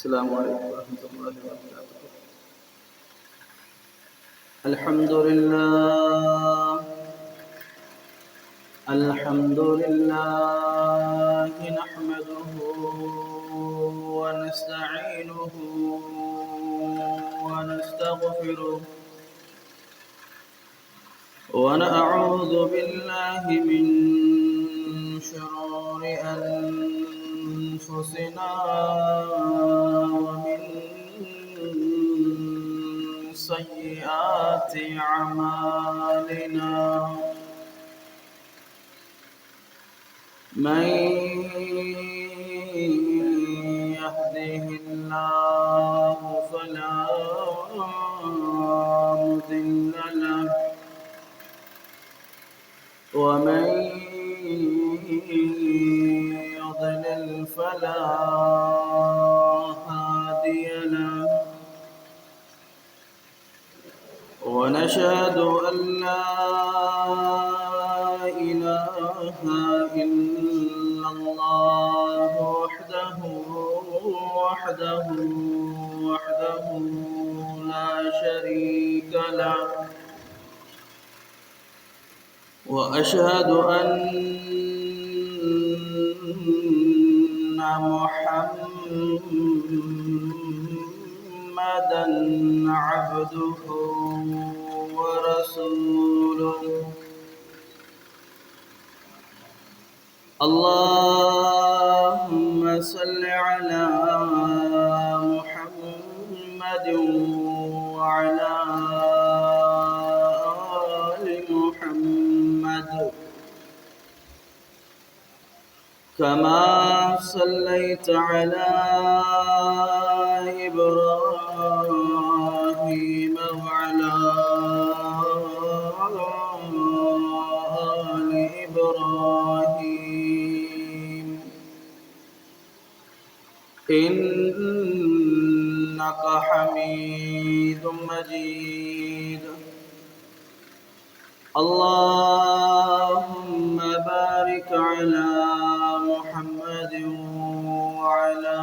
السلام عليكم ورحمة الله وبركاته. الحمد لله نحمده ونستعينه ونستغفره ونعوذ بالله من شرور أنفسنا ومن سيئات أعمالنا. من يهده الله فلا مضل له ومن يضلل فلا هادي له. ونشهد أن لا إله إلا الله وحده لا شريك له. وأشهد أن محمدًا عبده ورسوله. اللهم صل على محمد وعلى آل محمد كما صليت على إبراهيم وعلى آل إبراهيم إنك حميد مجيد. اللهم بارك على محمد وعلى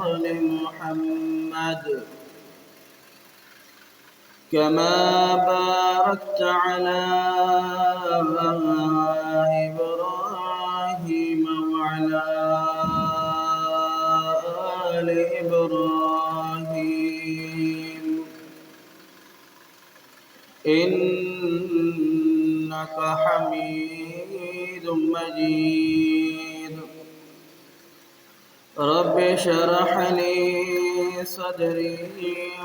آل محمد كما باركت على إبراهيم وعلى آل إبراهيم إنك حميد مجيد. رب اشرح لي صدري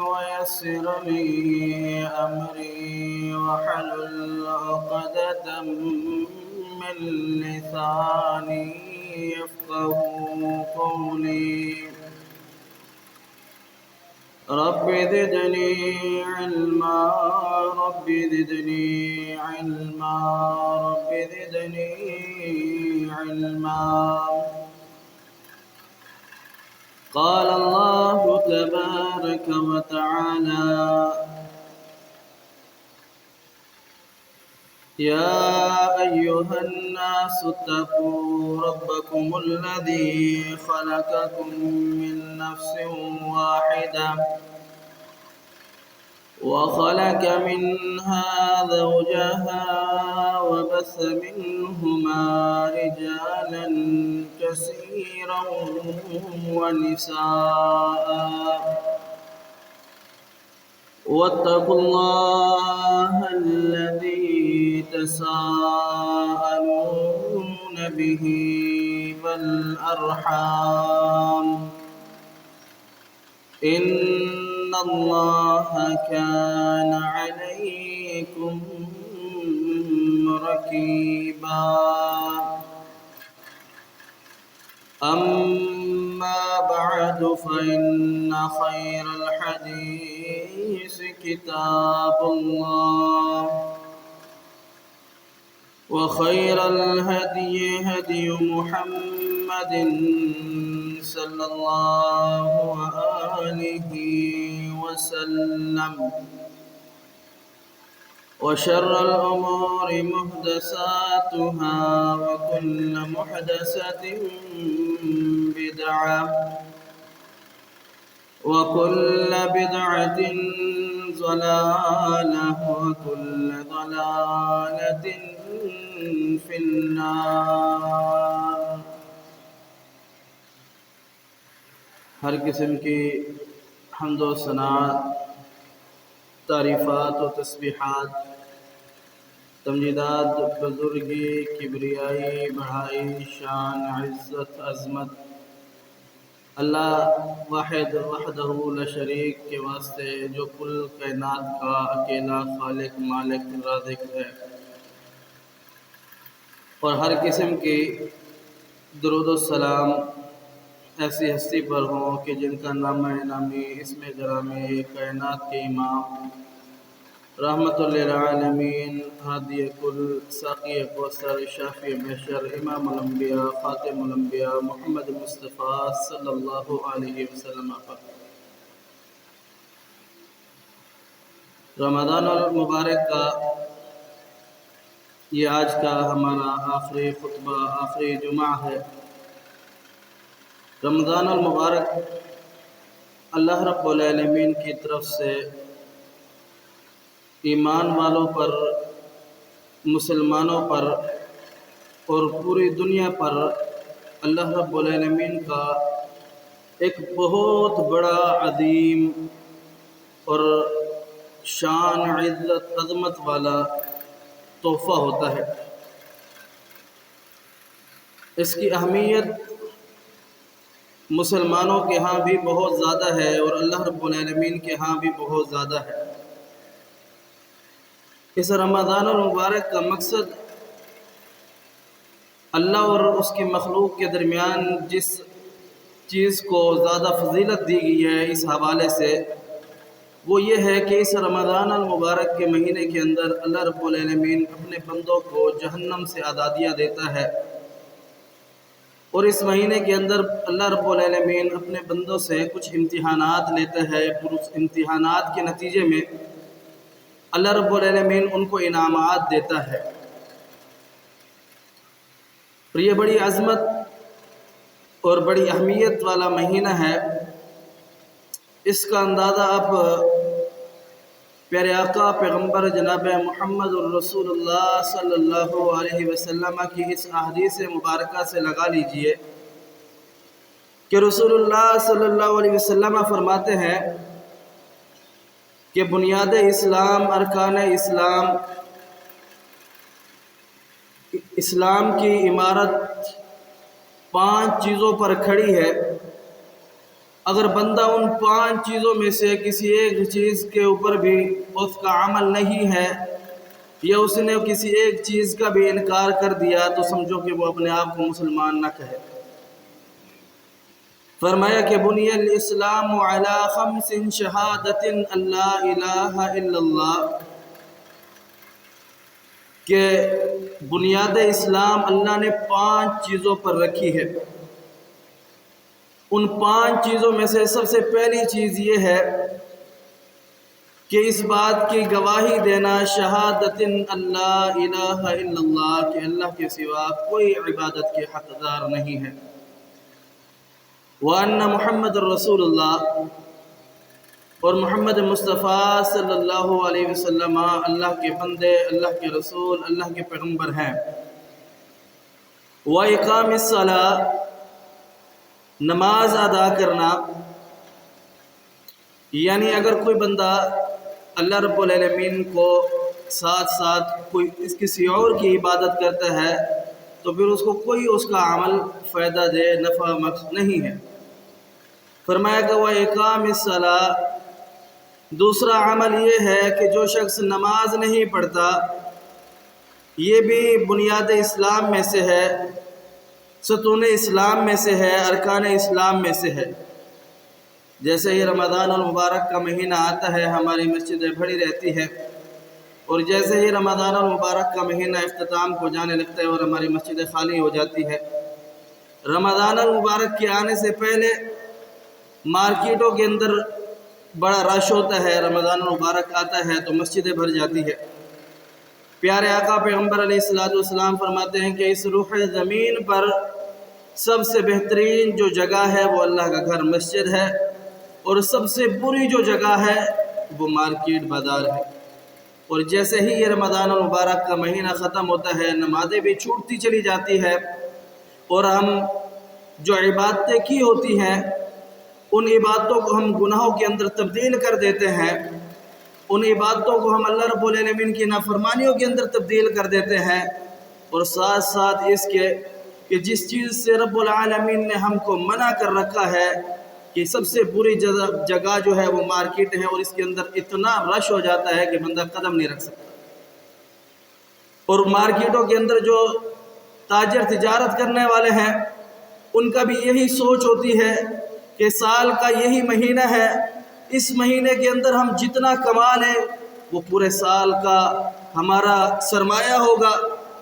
ويسر لي أمري واحلل عقدة من لساني يفقهوا قولي. رب زدني علما رب زدني علما رب زدني علما. قال الله تبارك وتعالى: يا أيها الناس اتقوا ربكم الذي خلقكم من نفس واحدة وخلق منها زوجها وبث منهما رجالا كثيرا ونساء. واتقوا الله الذي تساءلون به والأرحام إن الله كان عليكم رقيبا. أما بعد فإن خير الحديث كتاب الله وخير الهدي هدي محمد صلى الله عليه وسلم وشر الأمور محدثاتها وكل محدثة بدعة وكل بدعة ضلالة وكل ضلالة في النار۔ ہر قسم کی حمد و ثناء، تعریفات و تسبیحات، تمجیدات، بزرگی، کبریائی، بڑائی، شان، عزت، عظمت اللہ واحد وحدہ لا شریک کے واسطے جو کل کائنات کا اکیلا خالق، مالک، رازق ہے، اور ہر قسم کی درود و سلام ایسی ہستی پر ہوں کہ جن کا نام نامی، اسم گرامی، کائنات کے امام، رحمت للعالمین، ہادی کل، ساقی کوثر، شافی بشر، امام الانبیاء، خاتم الانبیاء، محمد مصطفیٰ صلی اللہ علیہ وسلم پر۔ رمضان المبارک کا یہ آج کا ہمارا آخری خطبہ، آخری جمعہ ہے۔ رمضان المبارک اللہ رب العالمین کی طرف سے ایمان والوں پر، مسلمانوں پر اور پوری دنیا پر اللہ رب العالمین کا ایک بہت بڑا، عظیم اور شان، عزت، عظمت والا تحفہ ہوتا ہے۔ اس کی اہمیت مسلمانوں کے ہاں بھی بہت زیادہ ہے اور اللہ رب العالمین کے ہاں بھی بہت زیادہ ہے۔ اس رمضان المبارک کا مقصد اللہ اور اس کی مخلوق کے درمیان جس چیز کو زیادہ فضیلت دی گئی ہے اس حوالے سے، وہ یہ ہے کہ اس رمضان المبارک کے مہینے کے اندر اللہ رب العالمین اپنے بندوں کو جہنم سے آزادیاں دیتا ہے، اور اس مہینے کے اندر اللہ رب العالمین اپنے بندوں سے کچھ امتحانات لیتا ہے، اور اس امتحانات کے نتیجے میں اللہ رب العالمین ان کو انعامات دیتا ہے۔ اور یہ بڑی عظمت اور بڑی اہمیت والا مہینہ ہے۔ اس کا اندازہ آپ پیارے آقا پیغمبر جناب محمد الرسول اللہ صلی اللہ علیہ وسلم کی اس احادیث مبارکہ سے لگا لیجئے کہ رسول اللہ صلی اللہ علیہ وسلم فرماتے ہیں کہ بنیاد اسلام، ارکان اسلام، اسلام کی عمارت 5 چیزوں پر کھڑی ہے۔ اگر بندہ ان 5 چیزوں میں سے کسی ایک چیز کے اوپر بھی اس کا عمل نہیں ہے، یا اس نے کسی ایک چیز کا بھی انکار کر دیا، تو سمجھو کہ وہ اپنے آپ کو مسلمان نہ کہے۔ فرمایا کہ بنی الاسلام علی 5 شہادت ان لا الہ الا اللہ، کہ بنیاد اسلام اللہ نے 5 چیزوں پر رکھی ہے۔ ان 5 چیزوں میں سے سب سے پہلی چیز یہ ہے کہ اس بات کی گواہی دینا، شہادت اللہ الہ الا اللہ، کہ اللہ کے سوا کوئی عبادت کے حقدار نہیں ہے، وَأَنَّ محمد رسول اللہ، اور محمد مصطفیٰ صلی اللہ علیہ وسلم اللہ کے بندے، اللہ کے رسول، اللہ کے پیغمبر ہیں۔ وَإِقَامِ الصَّلَاةِ، نماز ادا کرنا، یعنی اگر کوئی بندہ اللہ رب العالمین کو ساتھ ساتھ کوئی کسی اور کی عبادت کرتا ہے تو پھر اس کو کوئی اس کا عمل فائدہ دے، نفع مقصد نہیں ہے۔ فرمایا کہ وَإِقَامِ الصَّلَاةِ، دوسرا عمل یہ ہے کہ جو شخص نماز نہیں پڑھتا، یہ بھی بنیاد اسلام میں سے ہے، ستون اسلام میں سے ہے، ارکان اسلام میں سے ہے۔ جیسے ہی رمضان المبارک کا مہینہ آتا ہے ہماری مسجدیں بھری رہتی ہے، اور جیسے ہی رمضان المبارک کا مہینہ اختتام کو جانے لگتا ہے اور ہماری مسجدیں خالی ہو جاتی ہے۔ رمضان المبارک کے آنے سے پہلے مارکیٹوں کے اندر بڑا رش ہوتا ہے، رمضان المبارک آتا ہے تو مسجدیں بھر جاتی ہے۔ پیارے آقا پیغمبر علیہ السلام فرماتے ہیں کہ اس روح زمین پر سب سے بہترین جو جگہ ہے وہ اللہ کا گھر مسجد ہے، اور سب سے بری جو جگہ ہے وہ مارکیٹ بازار ہے۔ اور جیسے ہی یہ رمضان المبارک کا مہینہ ختم ہوتا ہے، نمازیں بھی چھوٹتی چلی جاتی ہے، اور ہم جو عبادتیں کی ہوتی ہیں ان عبادتوں کو ہم گناہوں کے اندر تبدیل کر دیتے ہیں، ان عبادتوں کو ہم اللہ رب العالمین کی نافرمانیوں کے اندر تبدیل کر دیتے ہیں، اور ساتھ ساتھ اس کے کہ جس چیز سے رب العالمین نے ہم کو منع کر رکھا ہے کہ سب سے بری جگہ جو ہے وہ مارکیٹ ہے، اور اس کے اندر اتنا رش ہو جاتا ہے کہ بندہ قدم نہیں رکھ سکتا۔ اور مارکیٹوں کے اندر جو تاجر تجارت کرنے والے ہیں ان کا بھی یہی سوچ ہوتی ہے کہ سال کا یہی مہینہ ہے، اس مہینے کے اندر ہم جتنا کما لیں وہ پورے سال کا ہمارا سرمایہ ہوگا،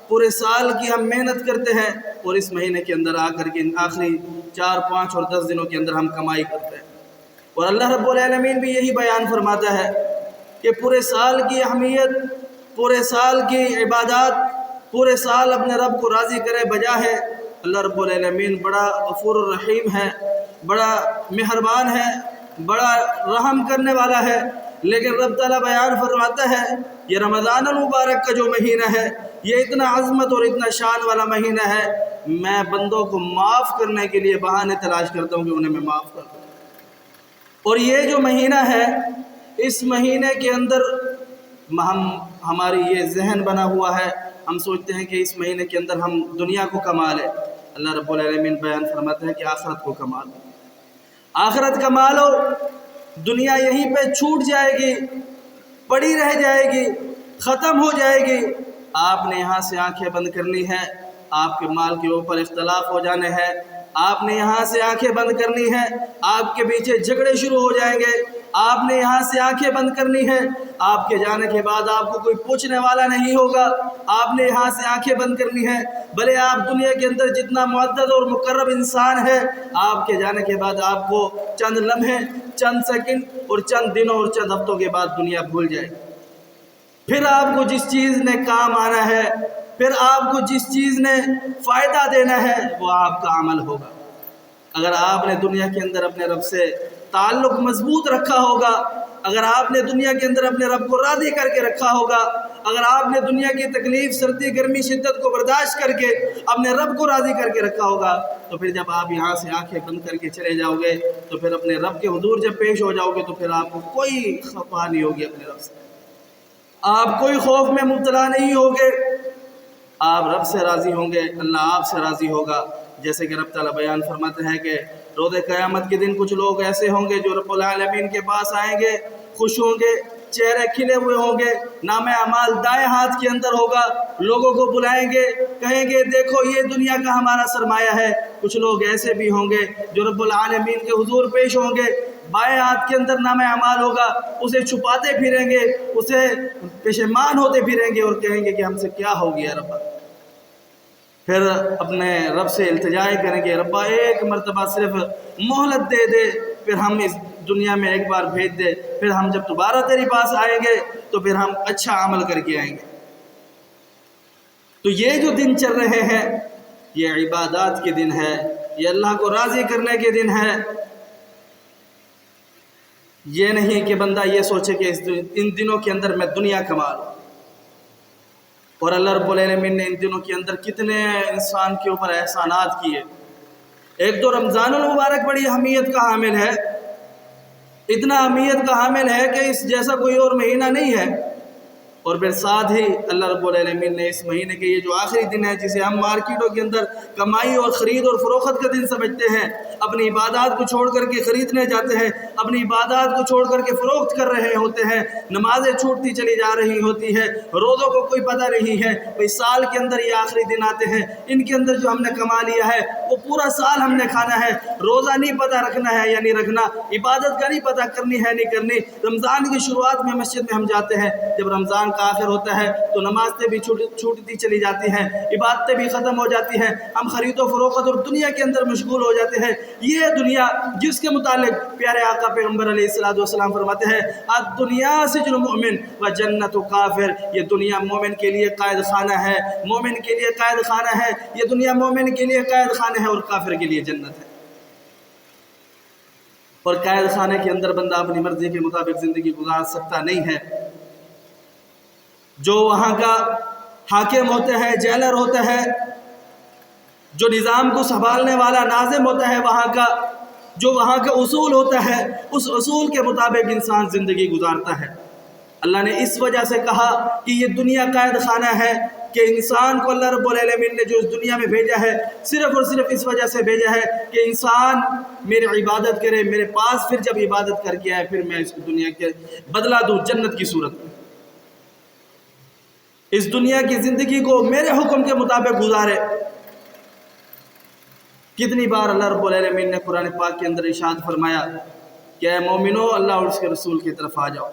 پورے سال کی ہم محنت کرتے ہیں، اور اس مہینے کے اندر آ کر کے آخری 4، 5 اور 10 دنوں کے اندر ہم کمائی کرتے ہیں۔ اور اللہ رب العالمین بھی یہی بیان فرماتا ہے کہ پورے سال کی اہمیت، پورے سال کی عبادات، پورے سال اپنے رب کو راضی کرے بجا ہے۔ اللہ رب العالمین بڑا غفور الرحیم ہے، بڑا مہربان ہے، بڑا رحم کرنے والا ہے، لیکن رب تعالیٰ بیان فرماتا ہے یہ رمضان المبارک کا جو مہینہ ہے یہ اتنا عظمت اور اتنا شان والا مہینہ ہے، میں بندوں کو معاف کرنے کے لیے بہانے تلاش کرتا ہوں کہ انہیں میں معاف کر دوں۔ اور یہ جو مہینہ ہے اس مہینے کے اندر ہماری یہ ذہن بنا ہوا ہے، ہم سوچتے ہیں کہ اس مہینے کے اندر ہم دنیا کو کما لیں۔ اللہ رب العالمین بیان فرماتا ہے کہ آخرت کو کما لو، آخرت کما لو، دنیا یہیں پہ چھوٹ جائے گی، پڑی رہ جائے گی، ختم ہو جائے گی۔ آپ نے یہاں سے آنکھیں بند کرنی ہے، آپ کے مال کے اوپر اختلاف ہو جانے ہیں، آپ نے یہاں سے آنکھیں بند کرنی ہے، آپ کے پیچھے جھگڑے شروع ہو جائیں گے، آپ نے یہاں سے آنکھیں بند کرنی ہے، آپ کے جانے کے بعد آپ کو کوئی پوچھنے والا نہیں ہوگا، آپ نے یہاں سے آنکھیں بند کرنی ہے، بھلے آپ دنیا کے اندر جتنا معزز اور مقرب انسان ہے، آپ کے جانے کے بعد آپ کو چند لمحے، چند سیکنڈ اور چند دنوں اور چند ہفتوں کے بعد دنیا بھول جائے گی۔ پھر آپ کو جس چیز نے کام آنا ہے، پھر آپ کو جس چیز نے فائدہ دینا ہے وہ آپ کا عمل ہوگا۔ اگر آپ نے دنیا کے اندر اپنے رب سے تعلق مضبوط رکھا ہوگا، اگر آپ نے دنیا کے اندر اپنے رب کو راضی کر کے رکھا ہوگا، اگر آپ نے دنیا کی تکلیف، سردی، گرمی، شدت کو برداشت کر کے اپنے رب کو راضی کر کے رکھا ہوگا، تو پھر جب آپ یہاں سے آنکھیں بند کر کے چلے جاؤ گے تو پھر اپنے رب کے حضور جب پیش ہو جاؤ گے تو پھر آپ کو کوئی خفا نہیں ہوگی اپنے رب سے، آپ کوئی خوف میں مبتلا نہیں ہوگے، آپ رب سے راضی ہوں گے، اللہ آپ سے راضی ہوگا۔ جیسے کہ رب تعالیٰ بیان فرماتے ہیں کہ روز قیامت کے دن کچھ لوگ ایسے ہوں گے جو رب العالمین کے پاس آئیں گے، خوش ہوں گے، چہرے کھلے ہوئے ہوں گے، نام اعمال دائیں ہاتھ کے اندر ہوگا، لوگوں کو بلائیں گے، کہیں گے دیکھو یہ دنیا کا ہمارا سرمایہ ہے۔ کچھ لوگ ایسے بھی ہوں گے جو رب العالمین کے حضور پیش ہوں گے، بائیں ہاتھ کے اندر نام اعمال ہوگا، اسے چھپاتے پھریں گے، اسے پشیمان ہوتے پھریں گے اور کہیں گے کہ ہم سے کیا ہو گیا رب۔ پھر اپنے رب سے التجائے کریں گے، ربا ایک مرتبہ صرف مہلت دے دے، پھر ہم اس دنیا میں ایک بار بھیج دے، پھر ہم جب دوبارہ تیرے پاس آئیں گے تو پھر ہم اچھا عمل کر کے آئیں گے۔ تو یہ جو دن چل رہے ہیں یہ عبادات کے دن ہے، یہ اللہ کو راضی کرنے کے دن ہے۔ یہ نہیں کہ بندہ یہ سوچے کہ ان دنوں کے اندر میں دنیا کما لوں۔ اور اللہ رب العالمین نے ان دنوں کے اندر کتنے انسان کے اوپر احسانات کیے۔ ایک تو رمضان المبارک بڑی اہمیت کا حامل ہے، اتنا اہمیت کا حامل ہے کہ اس جیسا کوئی اور مہینہ نہیں ہے، اور پھر ساتھ ہی اللہ رب العالمین نے اس مہینے کے یہ جو آخری دن ہے جسے ہم مارکیٹوں کے اندر کمائی اور خرید اور فروخت کا دن سمجھتے ہیں، اپنی عبادات کو چھوڑ کر کے خریدنے جاتے ہیں، اپنی عبادات کو چھوڑ کر کے فروخت کر رہے ہوتے ہیں، نمازیں چھوٹتی چلی جا رہی ہوتی ہے، روزوں کو کوئی پتہ نہیں ہے، بھئی سال کے اندر یہ آخری دن آتے ہیں، ان کے اندر جو ہم نے کما لیا ہے وہ پورا سال ہم نے کھانا ہے، روزہ نہیں پتہ رکھنا ہے یا نہیں رکھنا، عبادت کا نہیں پتہ کرنی ہے نہیں کرنی۔ رمضان کی شروعات میں مسجد میں ہم جاتے ہیں، جب رمضان काफिर होता है तो नमाज़ें भी छूटती चली जाती हैं, इबादतें भी ख़त्म हो जाती हैं, हम खरीद व फरोख्त और दुनिया के अंदर मशगूल हो जाते हैं। ये दुनिया जिसके मुतालिक प्यारे आका पैगम्बर अलैहिस्सलाम फरमाते हैं, दुनिया सिजनुल मोमिन व जन्नतु काफिर, ये दुनिया मोमिन के लिए कैद खाना है, मोमिन के लिए कैद खाना है, ये दुनिया मोमिन के लिए कैद खाना है और काफिर के लिए जन्नत है। और कैद खाने के अंदर बंदा अपनी मर्जी के मुताबिक ज़िंदगी गुजार सकता नहीं है। जो वहाँ का हाकिम होता है, जेलर होता है, जो निज़ाम को संभालने वाला नाज़िम होता है, वहाँ का जो वहाँ का उसूल होता है, उस उसूल के मुताबिक इंसान ज़िंदगी गुजारता है। अल्लाह ने इस वजह से कहा कि ये दुनिया कैद खाना है कि इंसान को अल्लाह रब्बुल आलमीन ने जो इस दुनिया में भेजा है सिर्फ़ और सिर्फ इस वजह से भेजा है कि इंसान मेरी इबादत करे, मेरे पास फिर जब इबादत करके आए फिर मैं इस दुनिया के बदला दूँ जन्नत की सूरत में। इस दुनिया की ज़िंदगी को मेरे हुक्म के मुताबिक गुजारे। कितनी बार अल्लाह रब्बुल आलमीन ने कुरान पाक के अंदर इरशाद फरमाया कि ऐ मोमिनो अल्लाह और उसके रसूल की तरफ आ जाओ,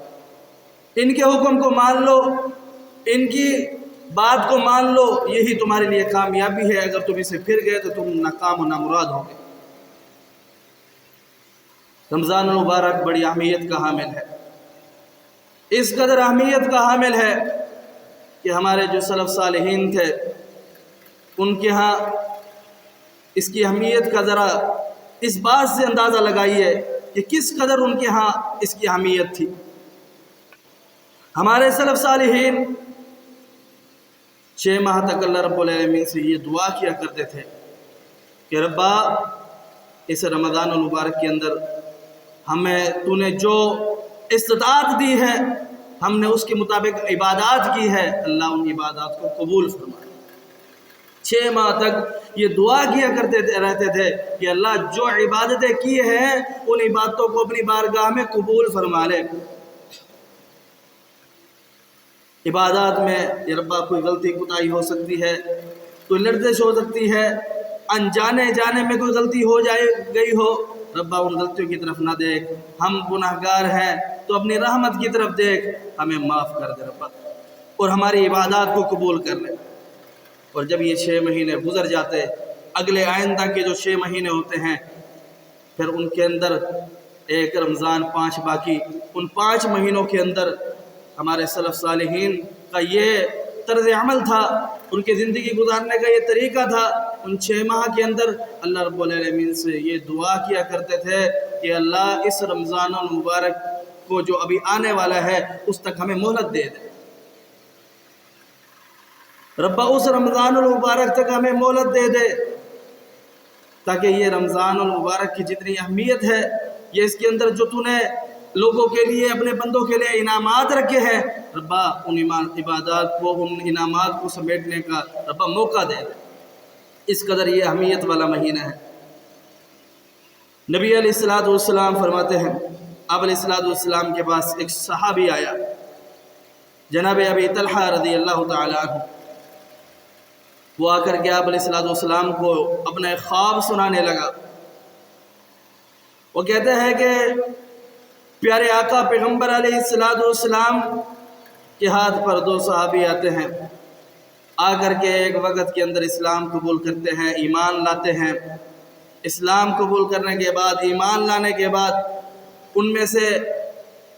इनके हुक्म को मान लो, इनकी बात को मान लो, यही तुम्हारे लिए कामयाबी है। अगर तुम इसे फिर गए तो तुम नाकाम और नामुराद होगे। रमज़ान मुबारक बड़ी अहमियत का हामिल है, इस कदर अहमियत का हामिल है कि हमारे जो सलफ़ सालिहीन थे उनके यहाँ इसकी अहमियत का ज़रा इस बात से अंदाज़ा लगाइए कि किस कदर उनके यहाँ इसकी अहमियत थी। हमारे सलफ़ सालिहीन 6 माह तक अल्लाह रब्बुल आलमीन से ये दुआ किया करते थे कि रब्बा इस रमज़ान मुबारक के अंदर हमें तूने जो इस्तिताअत दी है, हमने उसके मुताबिक इबादत की है, अल्लाह उन इबादत को कबूल फरमाए। 6 माह तक ये दुआ किया करते रहते थे कि अल्लाह जो इबादतें की हैं उन इबादतों को अपनी बारगाह में कबूल फरमा ले। इबादत में या रब्बा कोई गलती कोताही हो सकती है, कोई लर्जिश हो सकती है, अनजाने जाने में कोई गलती हो गई हो, रब्बा उन गलतियों की तरफ ना देख। हम गुनाहगार हैं तो अपनी रहमत की तरफ देख, हमें माफ़ कर दे रब्बा और हमारी इबादत को कबूल कर ले। और जब ये 6 महीने गुजर जाते, अगले आइंदा के जो 6 महीने होते हैं फिर उनके अंदर एक रमज़ान 5 बाकी, उन 5 महीनों के अंदर हमारे सलफ़ सालिहीन का ये तर्ज़ अमल था, उनकी ज़िंदगी गुजारने का ये तरीक़ा था। उन 6 माह के अंदर अल्लाह रब्बुल आलमीन से ये दुआ किया करते थे कि अल्लाह इस रमज़ान मुबारक को जो अभी आने वाला है उस तक हमें मोहलत दे दे, रब्बा उस रमज़ान मुबारक तक हमें मोहलत दे दे, ताकि ये रमज़ान मुबारक की जितनी अहमियत है, ये इसके अंदर जो तूने लोगों के लिए, अपने बंदों के लिए इनामात रखे हैं, रब्बा उन इबादत को, उन इनामात को समेटने का रब्बा मौका दे दे। इस कदर ये अहमियत वाला महीना है। नबी अलैहिस्सलाम फरमाते हैं, आप अलैहिस्सलाम के पास एक सहाबी आया, जनाब अबी तलहा रज़ी अल्लाह तआला अन्हु। वो आकर के आप अलैहिस्सलाम को अपना ख्वाब सुनाने लगा। वो कहते हैं कि प्यारे आका पैगम्बर अलैहिस्सलाम के हाथ पर 2 सहाबी आते हैं, आकर के एक वक़्त के अंदर इस्लाम कबूल करते हैं, ईमान लाते हैं। इस्लाम कबूल करने के बाद, ईमान लाने के बाद उनमें से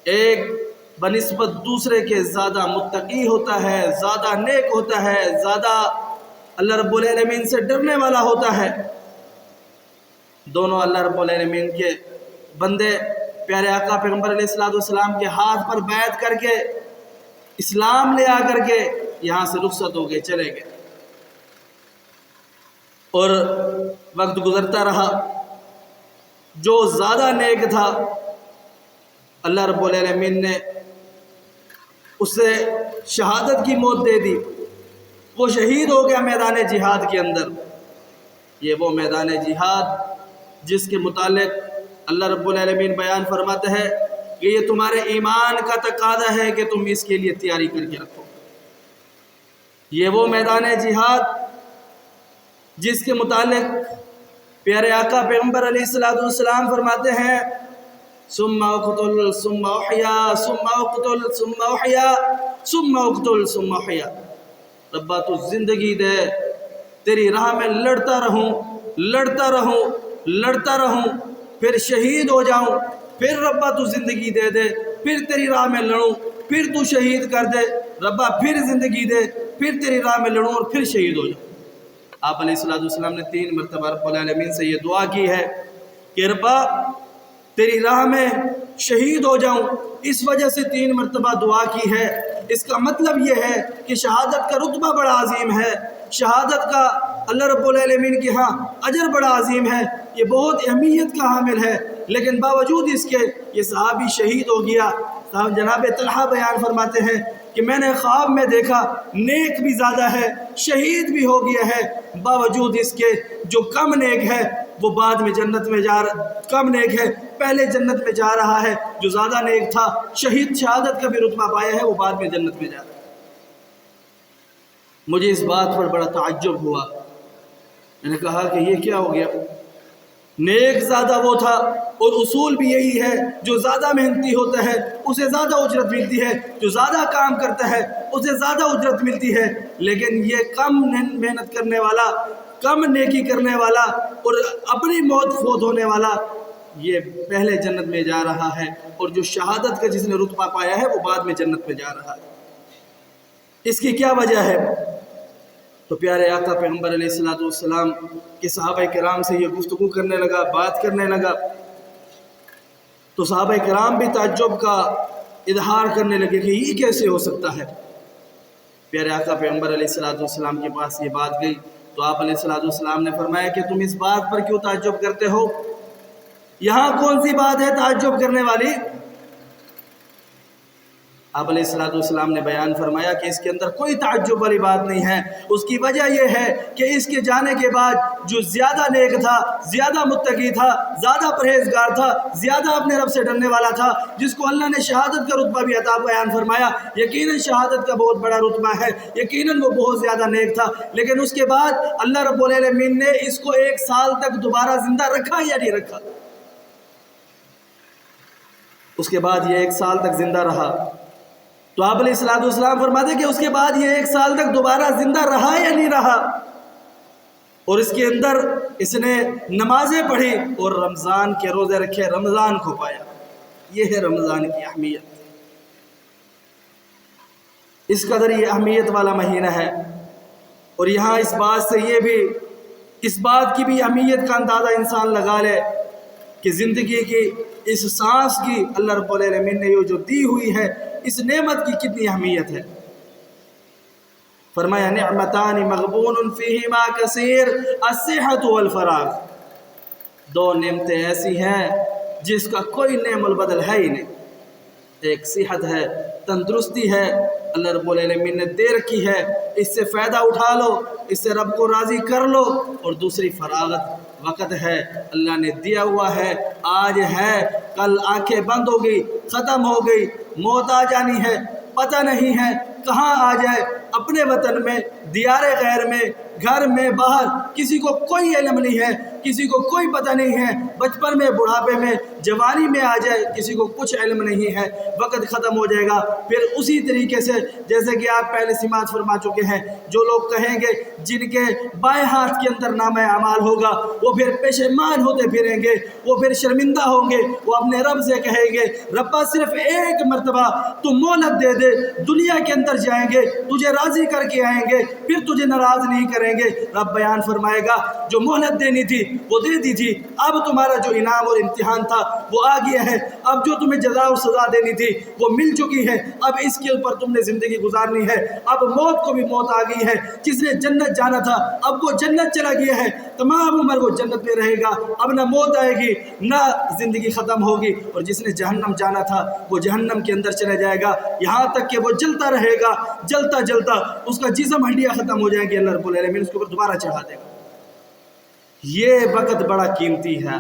एक बनिस्बत दूसरे के ज़्यादा मुत्तकी होता है, ज़्यादा नेक होता है, ज़्यादा अल्लाह रब्बुल आलमीन से डरने वाला होता है। दोनों अल्लाह रब्बुल आलमीन के बंदे प्यारे आका पैगम्बर अलैहिस्सलाम के हाथ पर बैत करके इस्लाम ले आकर के यहाँ से रुखसत हो गए, चले गए। और वक्त गुजरता रहा, जो ज़्यादा नेक था अल्लाह रब्बुल आलमीन ने उसे शहादत की मौत दे दी, वो शहीद हो गया मैदान जिहाद के अंदर। ये वो मैदान जिहाद जिसके मुतालिक अल्लाह रब्बुल आलमीन बयान फरमाते हैं कि ये तुम्हारे ईमान का तकादा है कि तुम इसके लिए तैयारी करके रखो। ये वो मैदान जिहाद जिसके मुतालिक प्यारे आका पैगम्बर अलैहिस्सलाम फरमाते हैं, सुम्मा उक़्तुल सुम्मा उहया सुम्मा उक़्तुल सुम्मा उहया सुम्मा उक़्तुल सुम्मा हया, रब्बा तू ज़िंदगी दे, तेरी राह में लड़ता रहूं, लड़ता रहूं, लड़ता रहूं, फिर शहीद हो जाऊं, फिर रब्बा तू ज़िंदगी दे दे, फिर तेरी राह में लड़ूं, फिर तू शहीद कर दे, रब्बा फिर ज़िंदगी दे, फिर तेरी राह में लड़ूं और फिर शहीद हो जाऊं। आप अलैहिस्सलाम ने 3 मरतबा रब्बुल आलमीन से ये दुआ की है कि रब्बा तेरी राह में शहीद हो जाऊं, इस वजह से 3 मरतबा दुआ की है। इसका मतलब ये है कि शहादत का रुतबा बड़ा अजीम है, शहादत का अल्लाह रब्बुल आलमीन के यहाँ अजर बड़ा अजीम है, ये बहुत अहमियत का हामिल है। लेकिन बावजूद इसके ये सहाबी शहीद हो गया। साहब जनाब तलहा बयान फरमाते हैं कि मैंने ख्वाब में देखा नेक भी ज़्यादा है, शहीद भी हो गया है, बावजूद इसके जो कम नेक है वो बाद में जन्नत में कम नेक है पहले जन्नत में जा रहा है, जो ज़्यादा नेक था शहीद शहादत का भी रुतबा पाया है वो बाद में जन्नत में जा रहा है। मुझे इस बात पर बड़ा ताज्जुब हुआ। मैंने कहा कि ये क्या हो गया, नेक ज़्यादा वो था, और उसूल भी यही है जो ज़्यादा मेहनती होता है उसे ज़्यादा उजरत मिलती है, जो ज़्यादा काम करता है उसे ज़्यादा उजरत मिलती है। लेकिन ये कम मेहनत करने वाला, कम नेकी करने वाला और अपनी मौत फोत होने वाला ये पहले जन्नत में जा रहा है, और जो शहादत का जिसने रुतबा पाया है वो बाद में जन्नत में जा रहा है। इसकी क्या वजह है? तो प्यारे आका पैगम्बर अलैहिस्सलाम के सहाबा किराम से ये गुफ्तगू करने लगा, बात करने लगा, तो सहाबा किराम भी ताज्जुब का इजहार करने लगे कि ये कैसे हो सकता है। प्यारे आका पैगम्बर अलैहिस्सलाम के पास ये बात गई तो आप अलैहिस्सलाम ने फरमाया कि तुम इस बात पर क्यों ताज्जुब करते हो, यहाँ कौन सी बात है ताज्जुब करने वाली? आप अलैहिस्सलाम ने बयान फरमाया कि इसके अंदर कोई ताज्जुब वाली बात नहीं है। उसकी वजह यह है कि इसके जाने के बाद जो ज़्यादा नेक था, ज़्यादा मुत्तकी था, ज़्यादा परहेजगार था, ज़्यादा अपने रब से डरने वाला था, जिसको अल्लाह ने शहादत का रुतबा भी अता बयान फरमाया, यकीनन शहादत का बहुत बड़ा रुतबा है, यकीनन वो बहुत ज़्यादा नेक था, लेकिन उसके बाद अल्लाह रब्बुल आलमीन ने इसको 1 साल तक दोबारा ज़िंदा रखा या नहीं रखा? उसके बाद ये 1 साल तक ज़िंदा रहा। तो आप अलैहिस्सलाम फरमाते कि उसके बाद ये 1 साल तक दोबारा जिंदा रहा या नहीं रहा, और इसके अंदर इसने नमाजें पढ़ी और रमज़ान के रोज़े रखे, रमज़ान को पाया। ये है रमज़ान की अहमियत। इस कदर ये अहमियत वाला महीना है। और यहाँ इस बात की भी अहमियत का अंदाज़ा इंसान लगा ले कि ज़िंदगी की इस सांस की अल्लाह रब्बुल आलमीन ने ये जो दी हुई है, इस नेमत की कितनी अहमियत है। फरमाया निअमतानि मग़बूनुन फ़ीहिमा कसीर अस्सिहतु वल फ़राग़। 2 नेमतें ऐसी हैं जिसका कोई नेमल बदल है ही नहीं। एक सेहत है, तंदुरुस्ती है, अल्लाह रब्बुल आलमीन ने दे रखी है, इससे फ़ायदा उठा लो, इससे रब को राज़ी कर लो। और दूसरी फ़राग़त, वक़्त है, अल्लाह ने दिया हुआ है, आज है, कल आंखें बंद हो गई, ख़त्म हो गई, मौत आ जानी है, पता नहीं है कहाँ आ जाए, अपने वतन में, दियारे गैर में, घर में, बाहर, किसी को कोई इल्म नहीं है, किसी को कोई पता नहीं है, बचपन में, बुढ़ापे में, जवानी में आ जाए, किसी को कुछ इल्म नहीं है, वक़्त ख़त्म हो जाएगा। फिर उसी तरीके से जैसे कि आप पहले सिमात फरमा चुके हैं, जो लोग कहेंगे जिनके बाएं हाथ के अंदर नामे अमाल होगा वो फिर पेशेमान होते फिरेंगे, वो फिर शर्मिंदा होंगे, वो अपने रब से कहेंगे रब्बा सिर्फ 1 मरतबा तू मोहलत दे दे, दुनिया के अंदर जाएंगे, तुझे राज़ी करके आएंगे, फिर तुझे नाराज़ नहीं करेंगे। रब बयान फरमाएगा जो मोहलत देनी थी वो दे दी थी, अब तुम्हारा जो इनाम और इम्तिहान था वो आ गया है, अब जो तुम्हें जज़ा और सज़ा देनी थी वो मिल चुकी है, अब इसके ऊपर तुमने ज़िंदगी गुजारनी है। अब मौत को भी मौत आ गई है, जिसने जन्नत जाना था अब वो जन्नत चला गया है, तमाम उम्र वो जन्नत में रहेगा, अब ना मौत आएगी ना ज़िंदगी ख़त्म होगी। और जिसने जहन्नम जाना था वो जहन्नम के अंदर चला जाएगा, यहाँ तक कि वो जलता रहेगा, जलता जलता उसका जिस्म हड्डियाँ ख़त्म हो जाएंगी, अल्लाह रब्बुल आलमीन उसके ऊपर दोबारा चढ़ा देगा। ये वक़्त बड़ा कीमती है,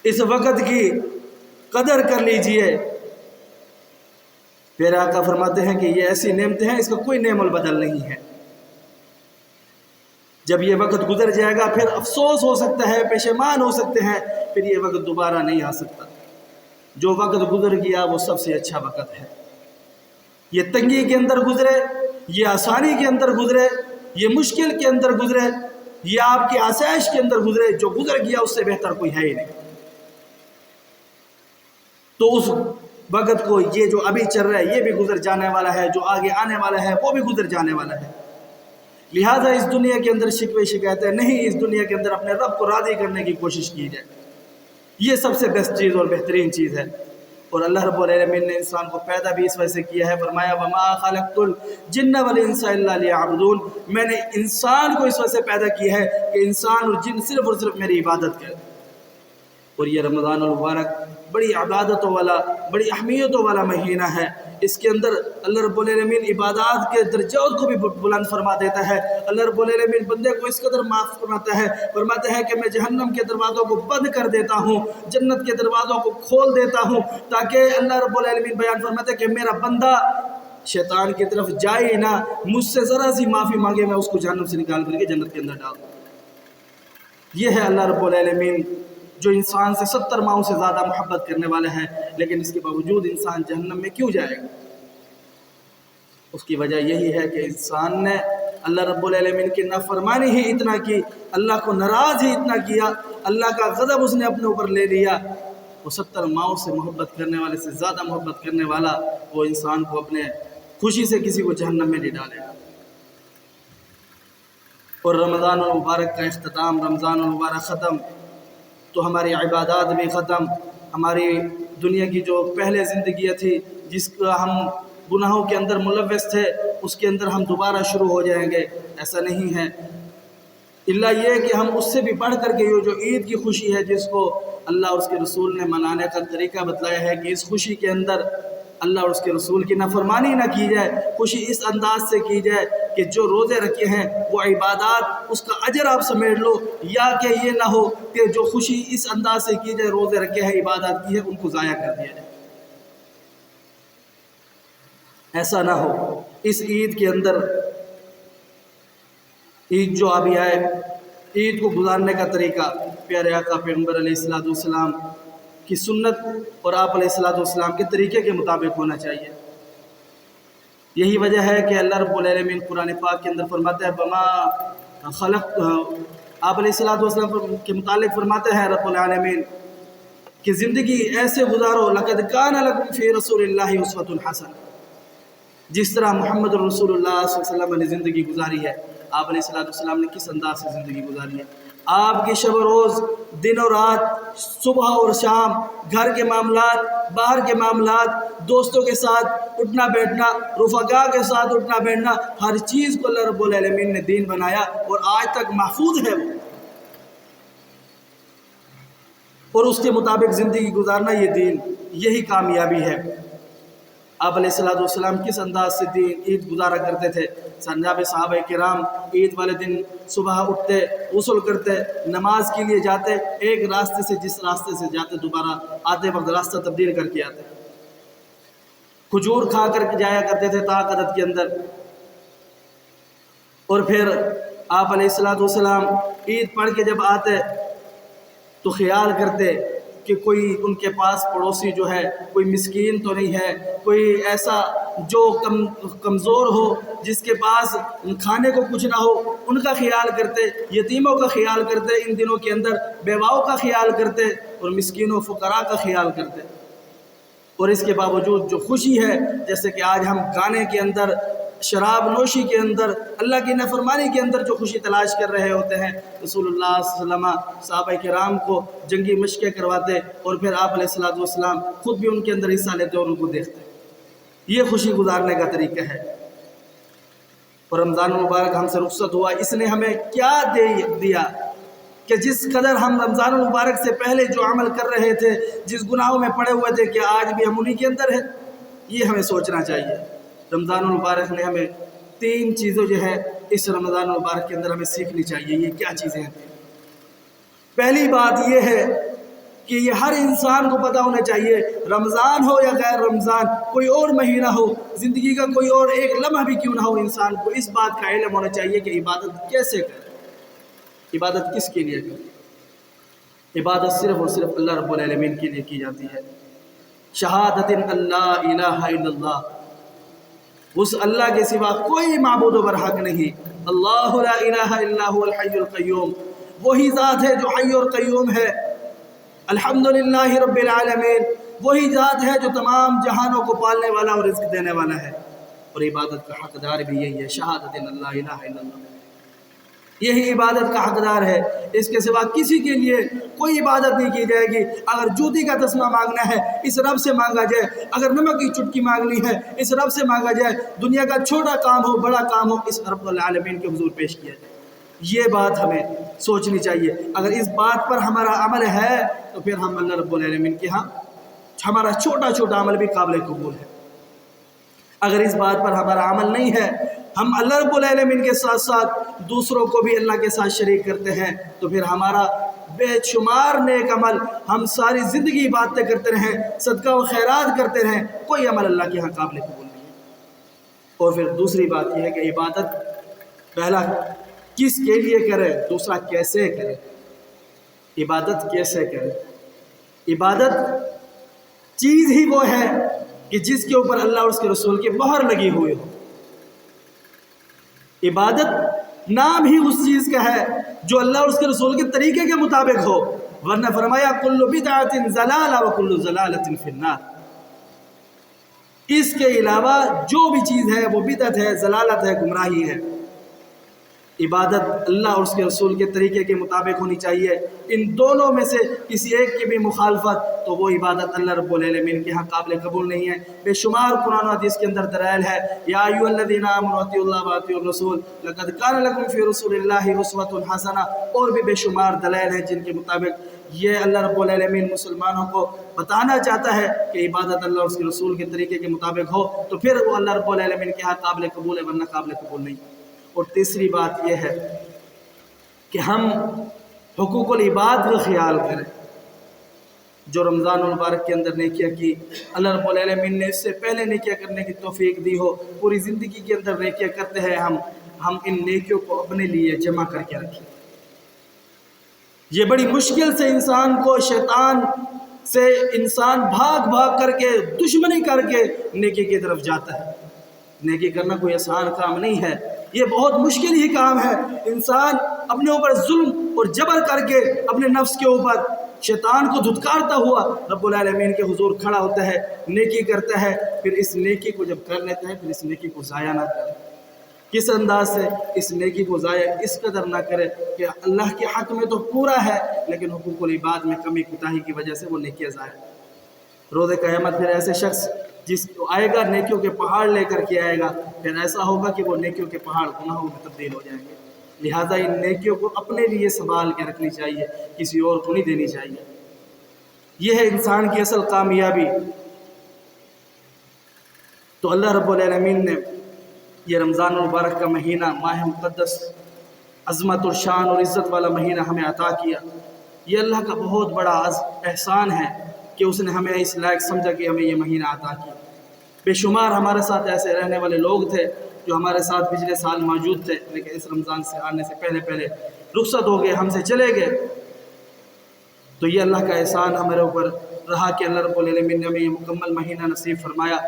इस वक़्त की कदर कर लीजिए। फिर आका फरमाते हैं कि ये ऐसी नेमतें हैं, इसका कोई नेमल बदल नहीं है। जब ये वक़्त गुजर जाएगा फिर अफसोस हो सकता है, पेशेमान हो सकते हैं, फिर ये वक़्त दोबारा नहीं आ सकता। जो वक़्त गुजर गया वो सबसे अच्छा वक़्त है। یہ تنگی کے اندر گزرے، یہ آسانی کے اندر گزرے، یہ مشکل کے اندر گزرے، یہ آپ کی آسائش کے اندر گزرے، جو گزر گیا اس سے بہتر کوئی ہے ہی نہیں۔ تو اس وقت کو یہ جو ابھی چل رہا ہے یہ بھی گزر جانے والا ہے، جو آگے آنے والا ہے وہ بھی گزر جانے والا ہے۔ لہٰذا اس دنیا کے اندر شکوے شکایتیں نہیں، اس دنیا کے اندر اپنے رب کو راضی کرنے کی کوشش کی جائے، یہ سب سے بیسٹ چیز اور بہترین چیز ہے۔ اور اللہ رب العالمین نے انسان کو پیدا بھی اس وجہ سے کیا ہے، فرمایا وَمَا خَلَقْتُ الْجِنَّ وَالْإِنسَ إِلَّا لِيَعْبُدُونَ، میں نے انسان کو اس وجہ سے پیدا کیا ہے کہ انسان اور جن صرف اور صرف میری عبادت کرے۔ اور یہ رمضان المبارک بڑی عبادتوں والا، بڑی اہمیتوں والا مہینہ ہے۔ اس کے اندر اللہ رب العالمین عبادات کے درجات کو بھی بلند فرما دیتا ہے۔ اللہ رب العالمین بندے کو اس قدر معاف فرماتا ہے کہ میں جہنم کے دروازوں کو بند کر دیتا ہوں، جنت کے دروازوں کو کھول دیتا ہوں، تاکہ اللہ رب العالمین بیان فرماتا ہے کہ میرا بندہ شیطان کی طرف جائے نہ، مجھ سے ذرا سی معافی مانگے میں اس کو جہنم سے نکال کر کے جنت کے اندر ڈال دوں۔ یہ ہے اللہ رب العالمین جو انسان سے 70 ماؤں سے زیادہ محبت کرنے والا ہے، لیکن اس کے باوجود انسان جہنم میں کیوں جائے گا؟ اس کی وجہ یہی ہے کہ انسان نے اللہ رب العالمین کی نافرمانی ہی اتنا کی، اللہ کو ناراض ہی اتنا کیا، اللہ کا غضب اس نے اپنے اوپر لے لیا۔ وہ 70 ماؤں سے محبت کرنے والے سے زیادہ محبت کرنے والا وہ انسان کو اپنے خوشی سے کسی کو جہنم میں نہیں ڈالے گا۔ اور رمضان المبارک کا اختتام، رمضان المبارک ختم تو ہماری عبادات بھی ختم، ہماری دنیا کی جو پہلے زندگی تھی جس کا ہم گناہوں کے اندر ملوث تھے اس کے اندر ہم دوبارہ شروع ہو جائیں گے، ایسا نہیں ہے۔ الا یہ کہ ہم اس سے بھی بڑھ کر کے یہ جو عید کی خوشی ہے جس کو اللہ اور اس کے رسول نے منانے کا طریقہ بتلایا ہے کہ اس خوشی کے اندر اللہ اور اس کے رسول کی نافرمانی نہ کی جائے، خوشی اس انداز سے کی جائے کہ جو روزے رکھے ہیں وہ عبادات اس کا اجر آپ سمیٹ لو، یا کہ یہ نہ ہو کہ جو خوشی اس انداز سے کی جائے روزے رکھے ہیں عبادات کی ہے ان کو ضائع کر دیا جائے۔ ایسا نہ ہو۔ اس عید کے اندر عید جو ابھی آئے، عید کو گزارنے کا طریقہ پیارے آقا پیغمبر علیہ الصلوۃ والسلام کی سنت اور آپ علیہ الصلوۃ والسلام کے طریقے کے مطابق ہونا چاہیے۔ یہی وجہ ہے کہ اللہ رب العالمین قرآن پاک کے اندر فرماتا ہے بما خلق، آپ علیہ الصلوۃ والسلام کے متعلق فرماتے ہیں رب العالمین کہ زندگی ایسے گزارو لقد کان لکم فی رسول اللہ اسوۃ حسنہ، جس طرح محمد رسول اللہ صلی اللہ علیہ وسلم نے زندگی گزاری ہے۔ آپ علیہ الصلوۃ والسلام نے کس انداز سے زندگی گزاری ہے؟ آپ کی شب و روز، دن اور رات، صبح اور شام، گھر کے معاملات، باہر کے معاملات، دوستوں کے ساتھ اٹھنا بیٹھنا، رفقاء کے ساتھ اٹھنا بیٹھنا، ہر چیز کو اللہ رب العالمین نے دین بنایا اور آج تک محفوظ ہے وہ، اور اس کے مطابق زندگی گزارنا یہ دین، یہی کامیابی ہے۔ آپ علیہ الصلوۃ والسلام کس انداز سے عید گزارا کرتے تھے؟ جناب صحابہ کرام عید والے دن صبح اٹھتے، غسل کرتے، نماز کے لیے جاتے، ایک راستے سے جس راستے سے جاتے دوبارہ آتے وقت راستہ تبدیل کر کے آتے، کھجور کھا کر جایا کرتے تھے طاقت کے اندر۔ اور پھر آپ علیہ الصلوۃ والسلام عید پڑھ کے جب آتے تو خیال کرتے کہ کوئی ان کے پاس پڑوسی جو ہے کوئی مسکین تو نہیں ہے، کوئی ایسا جو کمزور ہو جس کے پاس کھانے کو کچھ نہ ہو، ان کا خیال کرتے، یتیموں کا خیال کرتے، ان دنوں کے اندر بیواؤں کا خیال کرتے اور مسکینوں فقراء کا خیال کرتے۔ اور اس کے باوجود جو خوشی ہے، جیسے کہ آج ہم گانے کے اندر، شراب نوشی کے اندر، اللہ کی نافرمانی کے اندر جو خوشی تلاش کر رہے ہوتے ہیں، رسول اللہ صلی اللہ علیہ وسلم صحابہ کرام کو جنگی مشقیں کرواتے اور پھر آپ علیہ الصلوۃ والسلام خود بھی ان کے اندر حصہ لیتے اور ان کو دیکھتے۔ یہ خوشی گزارنے کا طریقہ ہے۔ اور رمضان المبارک ہم سے رخصت ہوا، اس نے ہمیں کیا دیا کہ جس قدر ہم رمضان المبارک سے پہلے جو عمل کر رہے تھے، جس گناہوں میں پڑے ہوئے تھے، کہ آج بھی ہم انہی کے اندر ہیں، یہ ہمیں سوچنا چاہیے۔ رمضان المبارک نے ہمیں 3 چیزیں جو ہے اس رمضان المبارک کے اندر ہمیں سیکھنی چاہیے۔ یہ کیا چیزیں ہیں؟ پہلی بات یہ ہے کہ یہ ہر انسان کو پتہ ہونا چاہیے، رمضان ہو یا غیر رمضان، کوئی اور مہینہ ہو، زندگی کا کوئی اور ایک لمحہ بھی کیوں نہ ہو، انسان کو اس بات کا علم ہونا چاہیے کہ عبادت کیسے کرے، عبادت کس کے لیے کرے۔ عبادت صرف اور صرف اللہ رب العالمین کے لیے کی جاتی ہے۔ شہادت اللہ الہ الا اللہ، उस अल्लाह के सिवा कोई माबूद बरहक नहीं। अल्लाहु ला इलाहा इल्ला हुवल हय्युल क़य्यूम, वही ज़ात है जो हय्य और क़य्यूम है। अल्हम्दुलिल्लाहि रब्बिल आलमीन, वही ज़ात है जो तमाम जहानों को पालने वाला और रिज़्क़ देने वाला है। और इबादत का हकदार भी यही है, शहादत अल्ला इलाहा इल्लल्लाह, यही इबादत का हकदार है। इसके सिवा किसी के लिए कोई इबादत नहीं की जाएगी। अगर जूती का तस्मा मांगना है इस रब से मांगा जाए, अगर नमक की चुटकी मांगनी है इस रब से मांगा जाए, दुनिया का छोटा काम हो बड़ा काम हो इस रब्बुल आलमीन के हुजूर पेश किया जाए। ये बात हमें सोचनी चाहिए। अगर इस बात पर हमारा अमल है तो फिर हम अल्लाह रब्बुल आलमीन के यहाँ हमारा छोटा छोटा अमल भी काबिल कबूल है। अगर इस बात पर हमारा अमल नहीं है, हम अल्लाह रब्बुल आलमीन के साथ साथ दूसरों को भी अल्लाह के साथ शरीक करते हैं, तो फिर हमारा बेशुमार नेक अमल, हम सारी ज़िंदगी बातें करते रहें, सदका व खैरात करते रहें, कोई अमल अल्लाह के यहाँ काबिल कबूल नहीं है। और फिर दूसरी बात यह है कि इबादत पहला किसके लिए करें, दूसरा कैसे करें। इबादत कैसे करें? इबादत चीज़ ही वो है कि जिसके ऊपर अल्लाह और उसके रसूल की मोहर लगी हुई हो। इबादत नाम ही उस चीज़ का है जो अल्लाह और उसके रसूल के तरीके के मुताबिक हो, वरना फरमाया कुल्लु बिदअतिन ज़लाला व कुल्लु ज़लालतिन फिन्नार। इसके अलावा जो भी चीज़ है वो बिदअत है, ज़लालत है, गुमराही है। इबादत अल्लाह और उसके रसूल के तरीके के मुताबिक होनी चाहिए। इन दोनों में से किसी एक की भी मुखालफत तो वो इबादत अल्लाह रब्बुल आलमीन के यहाँ काबिल कबूल नहीं है। बेशुमार कुरान और हदीस के अंदर दलाइल है, या अय्युहल्लज़ीना आमनू अतिउल्लाह व अतिउर रसूल लक़द कान लकुम फ़ी रसूलिल्लाहि उस्वतुन हसना। और भी बेशुमार दलाइल हैं जिनके मुताबिक ये अल्लाह रब्बुल आलमीन मुसलमानों को बताना चाहता है कि इबादत अल्लाह और उसके रसूल के तरीके के मुताबिक हो तो फिर वो अल्लाह रब्बुल आलमीन के यहाँ काबिल कबूल है, वरना काबिल कबूल नहीं। और तीसरी बात यह है कि हम हुकूकुल इबाद का ख्याल करें। जो रमज़ान मुबारक के अंदर नेकियां की, अल्लाह रब्बुल आलमीन ने इससे पहले नेकियां करने की तौफीक दी हो, पूरी ज़िंदगी के अंदर नेकियां करते हैं हम इन नेकियों को अपने लिए जमा करके रखें। ये बड़ी मुश्किल से इंसान को शैतान से इंसान भाग भाग करके दुश्मनी करके नेकी की तरफ जाता है। नेकी करना कोई आसान काम नहीं है, ये बहुत मुश्किल ही काम है। इंसान अपने ऊपर जुल्म और जबर करके अपने नफ्स के ऊपर शैतान को धुतकारता हुआ रब्बुल आलमीन के हुजूर खड़ा होता है, नेकी करता है। फिर इस नेकी को जब कर लेता है फिर इस नेकी को ज़ाया ना करे। किस अंदाज से इस नेकी को ज़ाया इस कदर ना करे कि अल्लाह के हक़ में तो पूरा है लेकिन हुकूकुल इबाद में कमी कुताही की वजह से वो नेकियां ज़ाया। रोज़े क़यामत फिर ऐसे शख्स जिसको आएगा नेकियों के पहाड़ लेकर के आएगा, फिर ऐसा होगा कि वो नेकियों के पहाड़ गुनाहों में तब्दील हो जाएंगे। लिहाजा इन नेकियों को अपने लिए संभाल के रखनी चाहिए, किसी और को नहीं देनी चाहिए। यह है इंसान की असल कामयाबी। तो अल्लाह रब्बुल आलमीन ने ये रमज़ान मुबारक का महीना, माह मुक़द्दस, अज़मत और शान और इज़्ज़त वाला महीना हमें अता किया। ये अल्लाह का बहुत बड़ा एहसान है कि उसने हमें इस लायक समझा कि हमें ये महीना अता किया। बेशुमार हमारे साथ ऐसे रहने वाले लोग थे जो हमारे साथ पिछले साल मौजूद थे, लेकिन इस रमज़ान से आने से पहले पहले रुखसत हो गए, हमसे चले गए। तो ये अल्लाह का एहसान हमारे ऊपर रहा कि अल्लाह रब्बुल आलमीन ने हमें ये मुकम्मल महीना नसीब फरमाया।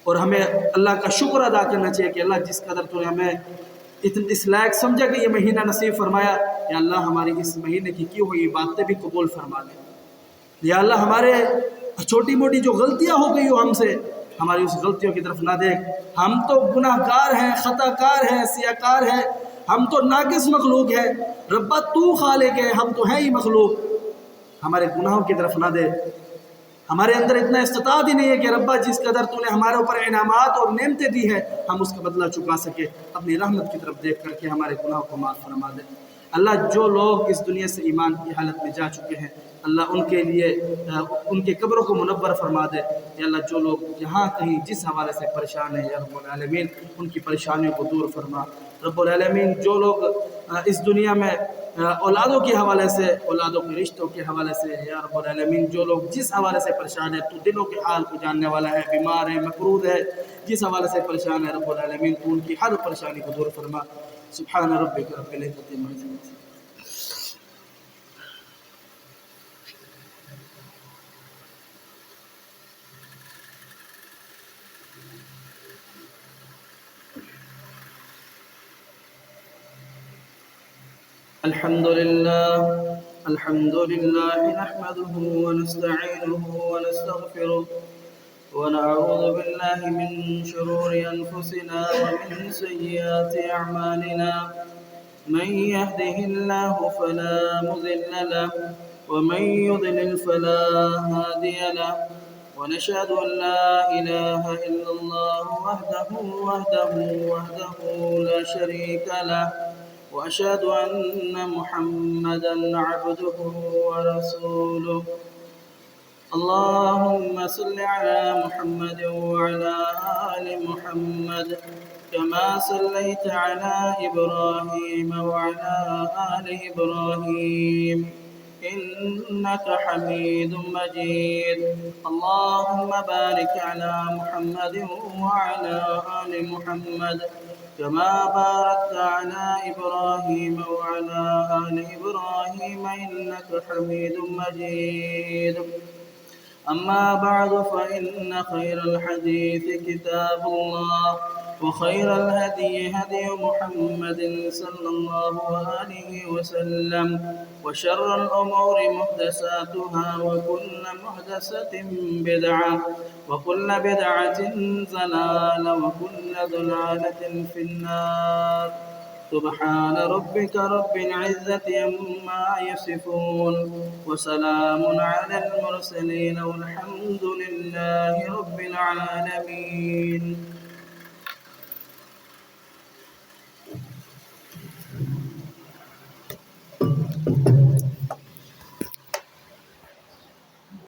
और हमें अल्लाह का शुक्र अदा करना चाहिए कि अल्लाह जिस कदर तूने हमें इस लायक समझा कि ये महीना नसीब फरमाया, या अल्लाह हमारी इस महीने की हुई बातें भी कबूल फरमा ले। या अल्लाह हमारे छोटी मोटी जो गलतियां हो गई हो हमसे, हमारी उस गलतियों की तरफ ना देख। हम तो गुनाहगार हैं, ख़ताकार हैं, सियाकार हैं, हम तो नाकिस मखलूक है। रब्बा तू खालिक है, हम तो हैं ही मखलूक। हमारे गुनाहों की तरफ ना दे। हमारे अंदर इतना इस्तिताअत ही नहीं है कि रब्बा जिस कदर तूने हमारे ऊपर इनामात और नेमतें दी है हम उसका बदला चुका सके। अपनी रहमत की तरफ देख करके हमारे गुनाहों को माफ़ फरमा दे। अल्लाह जो लोग इस दुनिया से ईमान की हालत में जा चुके हैं, अल्लाह उनके लिए उनके कब्रों को मुनव्वर फरमा दे। या अल्लाह जो लोग जहाँ कहीं जिस हवाले से परेशान हैं, या रब्बुल आलमीन उनकी परेशानियों को दूर फरमा। रब्बुल आलमीन जो लोग इस दुनिया में औलादों के हवाले से, औलादों के रिश्तों के हवाले से, या रब्बुल आलमीन जो लोग जिस हवाले से परेशान है, तो दिलों के हाल को जानने वाला है, बीमार है, मकरूद है, जिस हवाले से परेशान है रब्बुल आलमीन तो उनकी हर परेशानी को दूर फरमा। सुब्हान रब्बिक रब्बिल इज़्ज़ति अम्मा यसिफून। الحمد لله نحمده ونستعينه ونستغفره ونعوذ بالله من شرور أنفسنا ومن سيئات أعمالنا. من يهده الله فلا مضل له ومن يضلل فلا هادي له. ونشهد أن لا إله إلا الله وحده لا شريك له. وأشهد أن محمدا عبده ورسوله. اللهم صل على محمد وعلى آل محمد كما صليت على إبراهيم وعلى آل إبراهيم إنك حميد مجيد. اللهم بارك على محمد وعلى آل محمد كما باركت على إبراهيم وعلى آل إبراهيم إنك حميد مجيد. أما بعد فإن خير الحديث كتاب الله وخير الهدي هدي محمد صلى الله عليه وسلم وشر الأمور محدثاتها وكل محدثة بدعة وكل بدعة ضلالة وكل ضلالة في النار. سبحان ربك رب العزة عما يصفون وسلام على المرسلين والحمد لله رب العالمين.